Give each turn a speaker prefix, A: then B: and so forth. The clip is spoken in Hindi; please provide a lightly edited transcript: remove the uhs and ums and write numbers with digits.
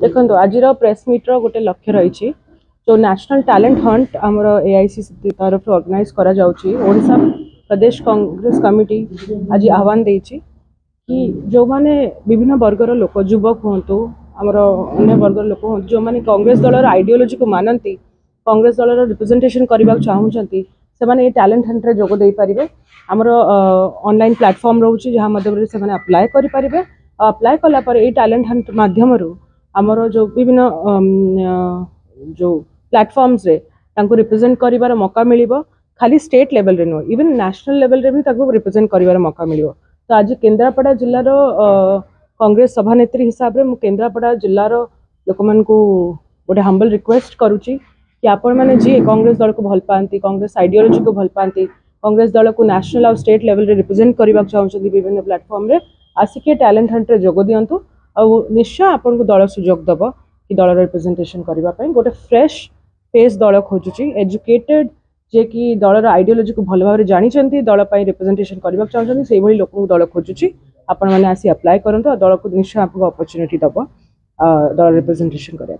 A: देखो आज प्रेस मीट्र गोटे लक्ष्य रही जो नेशनल टैलेंट हंट आमर एआईसीसी तरफ ऑर्गेनाइज करा जाउची ओडिशा प्रदेश कांग्रेस कमिटी आज आह्वान देछि कि जो माने विभिन्न वर्गर लोक युवक हूँ आमर अन्य वर्गर लोक हूँ जो माने कांग्रेस दलर आइडियोलोजी को मानती कांग्रेस दलर रिप्रेजेंटेशन करने चाहूँगी से माने टैलेंट हंट रे जोग दे पारिबे आमर ऑनलाइन प्लेटफॉर्म रोची जहाँ माध्यम से माने अप्लाई करि पारिबे अप्लाई कला पर ए टैलेंट हंट माध्यम आमर जो विभिन्न जो प्लेटफॉर्म्स रे तांको रिप्रेजेंट करिवार मौका मिलिबो खाली स्टेट लेवल रे नो इवन नेशनल लेवल रे भी ताको रिप्रेजेंट करिवार मौका मिलिबो। तो आज केन्द्रापड़ा जिल्लार कांग्रेस सभानेत्री हिसाब रे मु केन्द्रापड़ा जिल्लार लोक मान को गोटे हम्बल रिक्वेस्ट करूची कि आपण माने जी कांग्रेस दल को भल पाती कांग्रेस आइडियोलॉजी को भल पाती कांग्रेस दल को नेशनल और स्टेट लेवल रे रिप्रेजेंट करबा चाहउछथि विभिन्न प्लेटफॉर्म रे आसिके टैलेंट हंट रे जोग दियंतु और निश्चय आपन को दल सुजोग दब कि दल रिप्रेजेंटेशन करबा पई गोटे फ्रेश फेस दल खोजुची एजुकेटेड जे कि दलर आइडियोलॉजी को भल भाव जानी दल पर रिप्रेजेंटेशन करने चाहते से भाई लोक दल खोजुची आपण मैंने आसी अप्लाई करंतु दल को निश्चय आपको अपॉर्चुनिटी दब दल रिप्रेजेंटेशन करने।